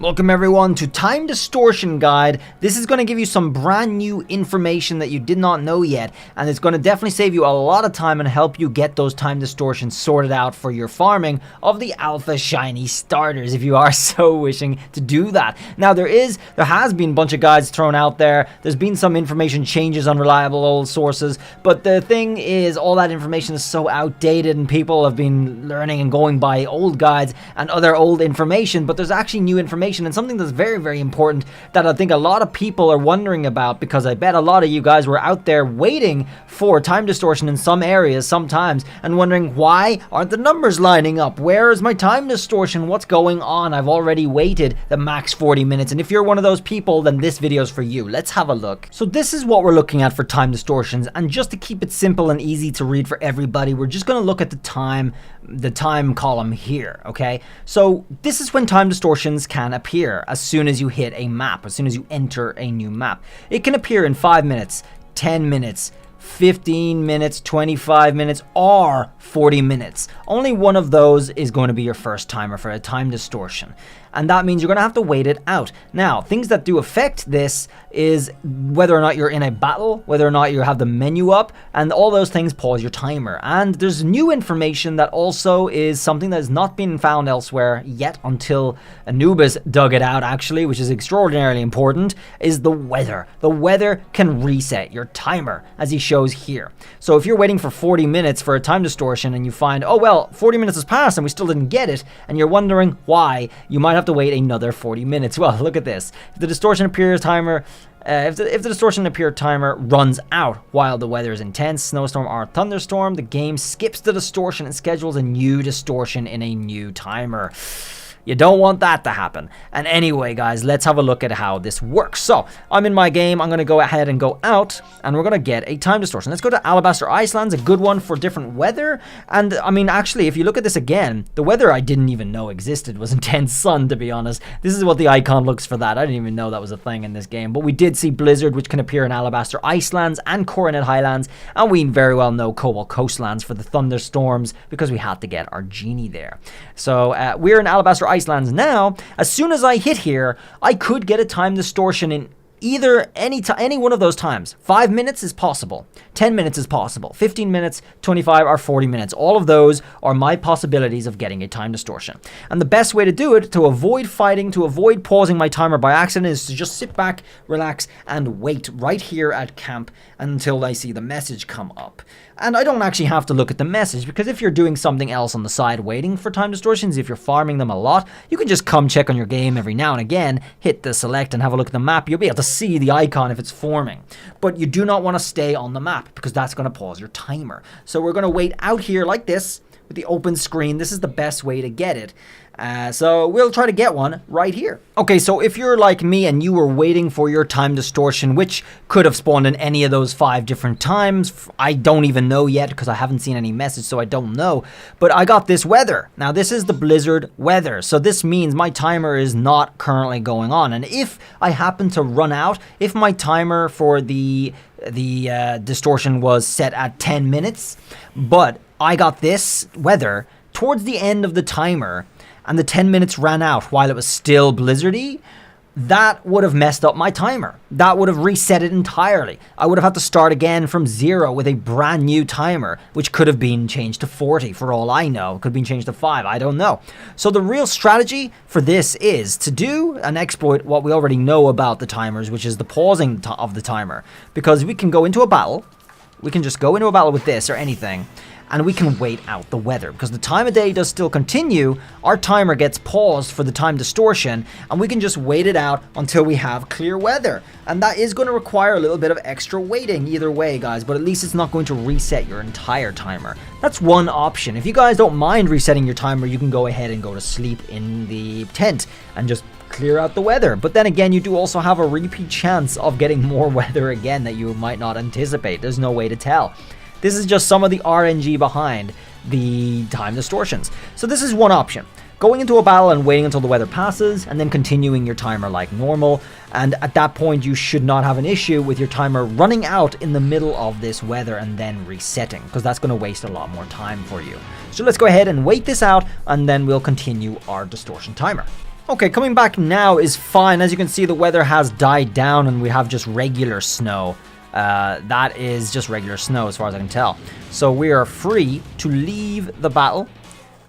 Welcome everyone to Time Distortion Guide. This is going to give you some brand new information that you did not know yet, and it's going to definitely save you a lot of time and help you get those time distortions sorted out for your farming of the alpha shiny starters if you are so wishing to do that. Now there has been a bunch of guides thrown out there. There's been some information changes on reliable old sources, but the thing is all that information is so outdated and people have been learning and going by old guides and other old information, but there's actually new information and something that's very, very important that I think a lot of people are wondering about, because I bet a lot of you guys were out there waiting for time distortion in some areas sometimes and wondering, why aren't the numbers lining up? Where is my time distortion? What's going on? I've already waited the max 40 minutes, and if you're one of those people, then this video is for you. Let's have a look. So this is what we're looking at for time distortions, and just to keep it simple and easy to read for everybody, we're just going to look at the time column here, okay? So this is when time distortions can appear as soon as you hit a map, as soon as you enter a new map. It can appear in 5 minutes, 10 minutes, 15 minutes, 25 minutes, or 40 minutes. Only one of those is going to be your first timer for a time distortion. And that means you're going to have to wait it out. Now, things that do affect this is whether or not you're in a battle, whether or not you have the menu up, and all those things pause your timer. And there's new information that also is something that has not been found elsewhere yet until Anubis dug it out, actually, which is extraordinarily important, is the weather. The weather can reset your timer, as he shows here. So if you're waiting for 40 minutes for a time distortion and you find, oh well, 40 minutes has passed and we still didn't get it, and you're wondering why, you might have to wait another 40 minutes. Well, look at this. If the distortion appears timer, if the distortion appear timer runs out while the weather is intense, snowstorm or thunderstorm, the game skips the distortion and schedules a new distortion in a new timer. You don't want that to happen. And anyway, guys, let's have a look at how this works. So, I'm in my game. I'm going to go ahead and go out, and we're going to get a time distortion. Let's go to Alabaster Icelands, a good one for different weather. And, I mean, actually, if you look at this again, the weather I didn't even know existed was intense sun, to be honest. This is what the icon looks for that. I didn't even know that was a thing in this game. But we did see Blizzard, which can appear in Alabaster Icelands and Coronet Highlands. And we very well know Cobalt Coastlands for the thunderstorms, because we had to get our genie there. So, we're in Alabaster Icelands now. As soon as I hit here, I could get a time distortion in either any one of those times. 5 minutes is possible, 10 minutes is possible, 15 minutes, 25 or 40 minutes. All of those are my possibilities of getting a time distortion. And the best way to do it, to avoid fighting, to avoid pausing my timer by accident, is to just sit back, relax, and wait right here at camp until I see the message come up. And I don't actually have to look at the message, because if you're doing something else on the side waiting for time distortions, if you're farming them a lot, you can just come check on your game every now and again, hit the select and have a look at the map. You'll be able to see the icon if it's forming. But you do not want to stay on the map, because that's going to pause your timer. So we're going to wait out here like this with the open screen. This is the best way to get it. So we'll try to get one right here. Okay, so if you're like me and you were waiting for your time distortion, which could have spawned in any of those 5 different times, I don't even know yet because I haven't seen any message, so I don't know. But I got this weather. Now this is the Blizzard weather, so this means my timer is not currently going on. And if I happen to run out, if my timer for the distortion was set at 10 minutes, but I got this weather towards the end of the timer, and the 10 minutes ran out while it was still blizzardy, that would have messed up my timer. That would have reset it entirely. I would have had to start again from 0 with a brand new timer, which could have been changed to 40 for all I know. It could have been changed to 5, I don't know. So the real strategy for this is to do and exploit what we already know about the timers, which is the pausing of the timer. Because we can go into a battle, we can just go into a battle with this or anything, and we can wait out the weather. Because the time of day does still continue, our timer gets paused for the time distortion, and we can just wait it out until we have clear weather. And that is going to require a little bit of extra waiting either way, guys, but at least it's not going to reset your entire timer. That's one option. If you guys don't mind resetting your timer, you can go ahead and go to sleep in the tent and just clear out the weather. But then again, you do also have a repeat chance of getting more weather again that you might not anticipate. There's no way to tell. This is just some of the RNG behind the time distortions. So this is one option. Going into a battle and waiting until the weather passes, and then continuing your timer like normal. And at that point, you should not have an issue with your timer running out in the middle of this weather and then resetting, because that's going to waste a lot more time for you. So let's go ahead and wait this out, and then we'll continue our distortion timer. Okay, coming back now is fine. As you can see, the weather has died down and we have just regular snow. That is just regular snow as far as I can tell. So we are free to leave the battle.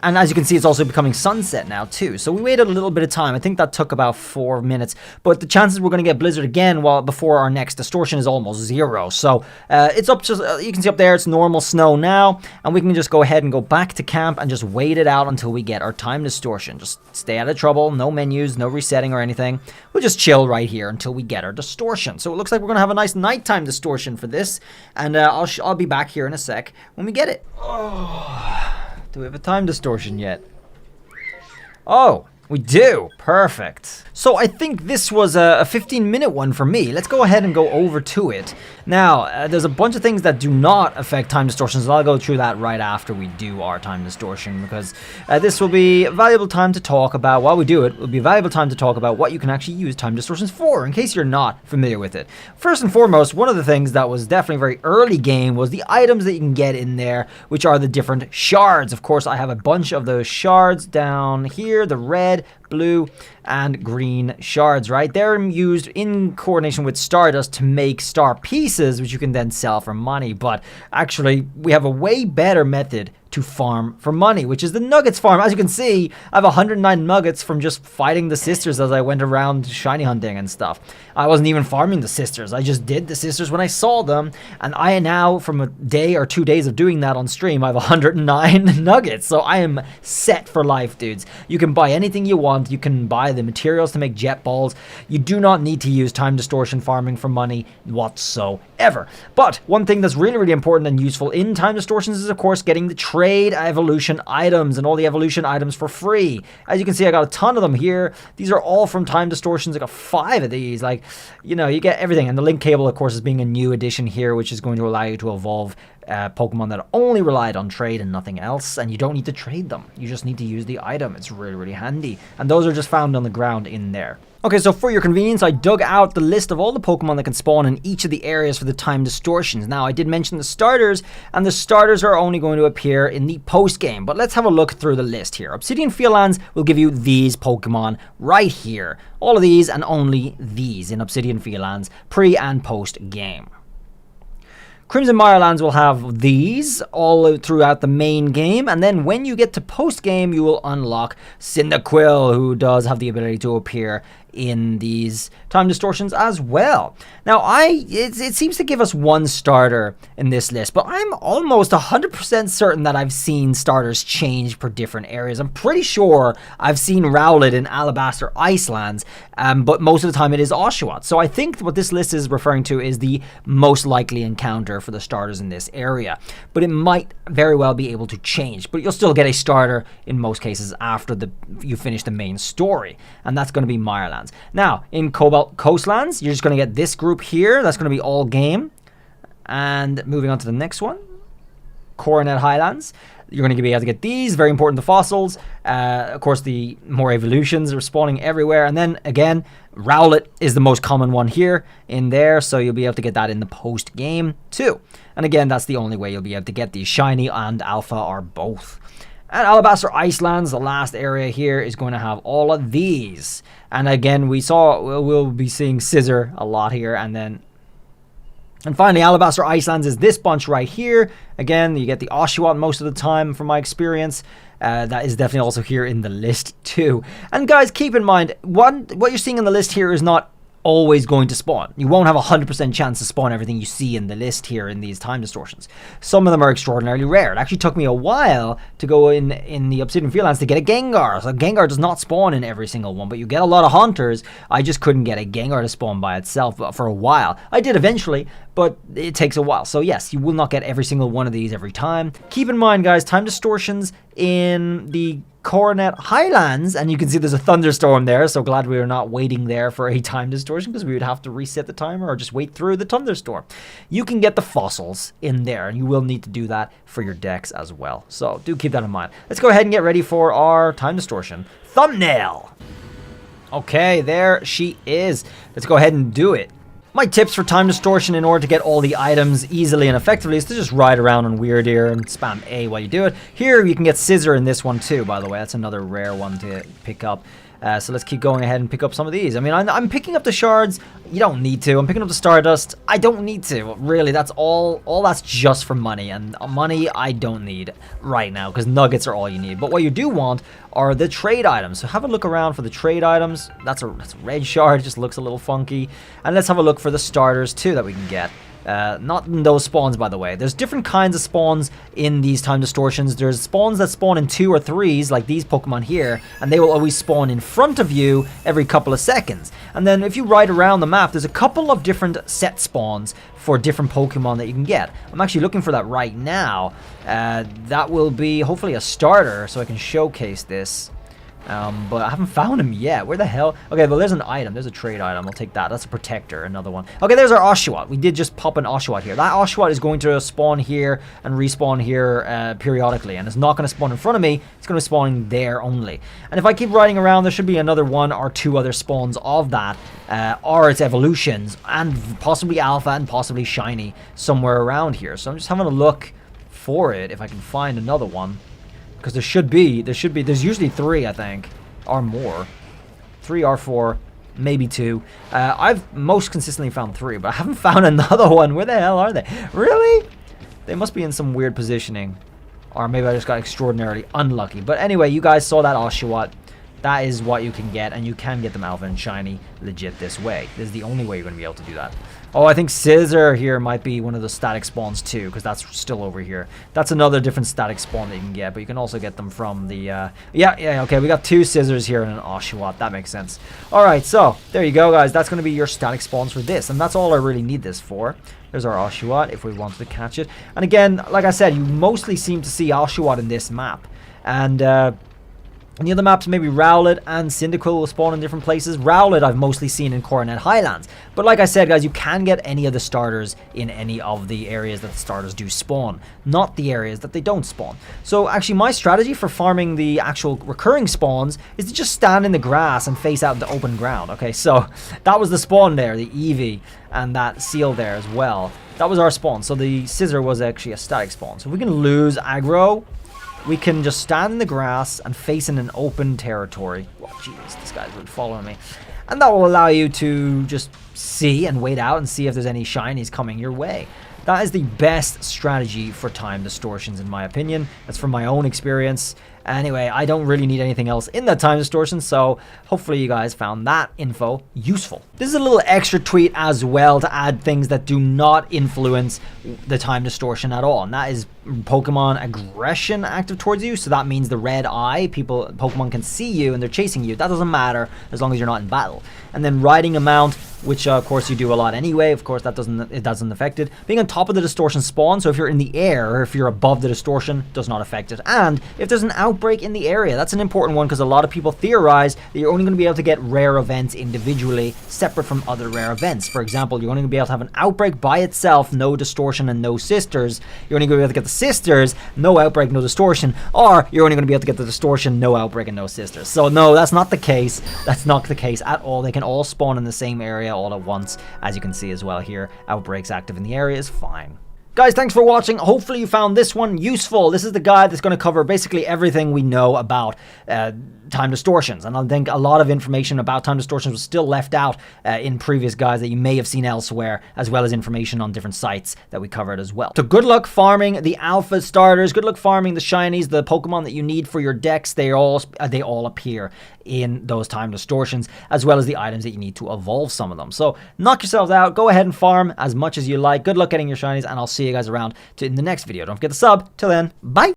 And as you can see, it's also becoming sunset now, too. So we waited a little bit of time. I think that took about 4 minutes. But the chances we're going to get Blizzard again before our next Distortion is almost 0. So it's up to, you can see up there, it's normal snow now. And we can just go ahead and go back to camp and just wait it out until we get our time Distortion. Just stay out of trouble. No menus, no resetting or anything. We'll just chill right here until we get our Distortion. So it looks like we're going to have a nice nighttime Distortion for this. And I'll be back here in a sec when we get it. Oh. Do we have a time Distortion yet? Oh, we do. Perfect. So I think this was a 15-minute one for me. Let's go ahead and go over to it. Now, there's a bunch of things that do not affect time distortions. I'll go through that right after we do our time distortion, because this will be a valuable time to talk about. While we do it, will be a valuable time to talk about what you can actually use time distortions for, in case you're not familiar with it. First and foremost, one of the things that was definitely very early game was the items that you can get in there, which are the different shards. Of course, I have a bunch of those shards down here, the red, blue, and green shards, right? They're used in coordination with Stardust to make star pieces, which you can then sell for money. But actually, we have a way better method to farm for money, which is the nuggets farm. As you can see, I have 109 nuggets from just fighting the sisters as I went around shiny hunting and stuff. I wasn't even farming the sisters. I just did the sisters when I saw them. And I now, from a day or 2 days of doing that on stream, I have 109 nuggets. So I am set for life, dudes. You can buy anything you want. You can buy the materials to make jet balls. You do not need to use time distortion farming for money whatsoever. But one thing that's really, really important and useful in time distortions is, of course, getting the trade evolution items and all the evolution items for free. As you can see, I got a ton of them here. These are all from time distortions. I got 5 of these. Like, you know, you get everything. And the link cable, of course, is being a new addition here, which is going to allow you to evolve Pokemon that only relied on trade and nothing else, and you don't need to trade them. You just need to use the item. It's really, really handy. And those are just found on the ground in there. Okay, so for your convenience, I dug out the list of all the Pokemon that can spawn in each of the areas for the time distortions. Now, I did mention the starters, and the starters are only going to appear in the post-game. But let's have a look through the list here. Obsidian Fieldlands will give you these Pokemon right here. All of these and only these in Obsidian Fieldlands, pre- and post-game. Crimson Mirelands will have these all throughout the main game, and then when you get to post-game, you will unlock Cyndaquil, who does have the ability to appear in these time distortions as well. Now, it seems to give us one starter in this list, but I'm almost 100% certain that I've seen starters change per different areas. I'm pretty sure I've seen Rowlet in Alabaster Icelands, but most of the time it is Oshawott. So I think what this list is referring to is the most likely encounter for the starters in this area, but it might very well be able to change. But you'll still get a starter in most cases after you finish the main story, and that's going to be Mireland. Now, in Cobalt Coastlands, you're just going to get this group here. That's going to be all game. And moving on to the next one, Coronet Highlands. You're going to be able to get these. Very important, the fossils. Of course, the more evolutions are spawning everywhere. And then, again, Rowlet is the most common one here in there. So you'll be able to get that in the post-game, too. And again, that's the only way you'll be able to get these. Shiny and Alpha are both. And Alabaster Icelands, the last area here, is going to have all of these. And again, we'll be seeing Scissor a lot here. And finally, Alabaster Icelands is this bunch right here. Again, you get the Oshawott most of the time, from my experience. That is definitely also here in the list too. And guys, keep in mind, what you're seeing in the list here is not always going to spawn. You won't have a 100% chance to spawn everything you see in the list here in these time distortions. Some of them are extraordinarily rare. It actually took me a while to go in the Obsidian Fieldlands to get a Gengar. So Gengar does not spawn in every single one, but you get a lot of hunters. I just couldn't get a Gengar to spawn by itself for a while. I did eventually, but it takes a while. So yes, you will not get every single one of these every time. Keep in mind, guys, time distortions in the Coronet Highlands, and you can see there's a thunderstorm there, so glad we are not waiting there for a time distortion, because we would have to reset the timer or just wait through the thunderstorm. You can get the fossils in there, and you will need to do that for your decks as well, so do keep that in mind. Let's go ahead and get ready for our time distortion thumbnail. Okay, there she is. Let's go ahead and do it. My tips for time distortion in order to get all the items easily and effectively is to just ride around on Weird Ear and spam A while you do it. Here you can get Scissor in this one too, by the way. That's another rare one to pick up. So let's keep going ahead and pick up some of these. I mean, I'm picking up the shards. You don't need to. I'm picking up the stardust. I don't need to. Really, that's all that's just for money. And money I don't need right now because nuggets are all you need. But what you do want are the trade items. So have a look around for the trade items. That's a red shard. It just looks a little funky. And let's have a look for the starters too that we can get. Not in those spawns, by the way. There's different kinds of spawns in these time distortions. There's spawns that spawn in 2 or 3s, like these Pokemon here, and they will always spawn in front of you every couple of seconds. And then if you ride around the map, there's a couple of different set spawns for different Pokemon that you can get. I'm actually looking for that right now. That will be hopefully a starter, so I can showcase this. But I haven't found him yet. Where the hell? Okay, well, there's an item. There's a trade item. I'll take that. That's a protector, another one. Okay, there's our Oshawott. We did just pop an Oshawott here. That Oshawott is going to spawn here and respawn here periodically. And it's not going to spawn in front of me. It's going to spawn there only. And if I keep riding around, there should be another 1 or 2 other spawns of that. Or its evolutions. And possibly alpha and possibly shiny somewhere around here. So I'm just having a look for it if I can find another one. Because there's usually 3, I think, or more. 3 or 4, maybe 2. I've most consistently found 3, but I haven't found another one. Where the hell are they? Really? They must be in some weird positioning. Or maybe I just got extraordinarily unlucky. But anyway, you guys saw that Oshawott. That is what you can get, and you can get them alpha and shiny legit this way. This is the only way you're going to be able to do that. Oh, I think Scissor here might be one of the static spawns too, because that's still over here. That's another different static spawn that you can get, but you can also get them from the... okay, we got 2 Scissors here and an Oshawott. That makes sense. Alright, so there you go, guys. That's going to be your static spawns for this, and that's all I really need this for. There's our Oshawott, if we wanted to catch it. And again, like I said, you mostly seem to see Oshawott in this map. And... in the other maps, maybe Rowlet and Cyndaquil will spawn in different places. Rowlet I've mostly seen in Coronet Highlands. But like I said, guys, you can get any of the starters in any of the areas that the starters do spawn. Not the areas that they don't spawn. So actually, my strategy for farming the actual recurring spawns is to just stand in the grass and face out into open ground. Okay, so that was the spawn there, the Eevee, and that Seal there as well. That was our spawn. So the Scissor was actually a static spawn. So if we can lose aggro, we can just stand in the grass and face in an open territory. Well, jeez, this guy's really following me. And that will allow you to just see and wait out and see if there's any shinies coming your way. That is the best strategy for time distortions, in my opinion. That's from my own experience. Anyway, I don't really need anything else in that time distortion, so hopefully you guys found that info useful. This is a little extra tweet as well to add things that do not influence the time distortion at all, and that is Pokemon aggression active towards you. So that means the red eye, Pokemon can see you and they're chasing you. That doesn't matter as long as you're not in battle. And then riding a mount, which of course you do a lot anyway. Of course, it doesn't affect it. Being on top of the distortion spawn, so if you're in the air or if you're above the distortion, does not affect it. And if there's an outbreak in the area, that's an important one because a lot of people theorize that you're only going to be able to get rare events individually, separate from other rare events. For example, you're only going to be able to have an outbreak by itself, no distortion and no sisters. You're only going to be able to get the sisters, no outbreak, no distortion, or you're only going to be able to get the distortion, no outbreak, and no sisters. So no, that's not the case. That's not the case at all. They can all spawn in the same area all at once, as you can see as well here. Outbreaks active in the area is fine. Guys, thanks for watching. Hopefully you found this one useful. This is the guide that's going to cover basically everything we know about time distortions. And I think a lot of information about time distortions was still left out in previous guides that you may have seen elsewhere, as well as information on different sites that we covered as well. So good luck farming the alpha starters. Good luck farming the shinies, the Pokemon that you need for your decks. They all appear in those time distortions, as well as the items that you need to evolve some of them. So knock yourselves out. Go ahead and farm as much as you like. Good luck getting your shinies, and I'll see you guys around in the next video. Don't forget to sub. Till then, bye.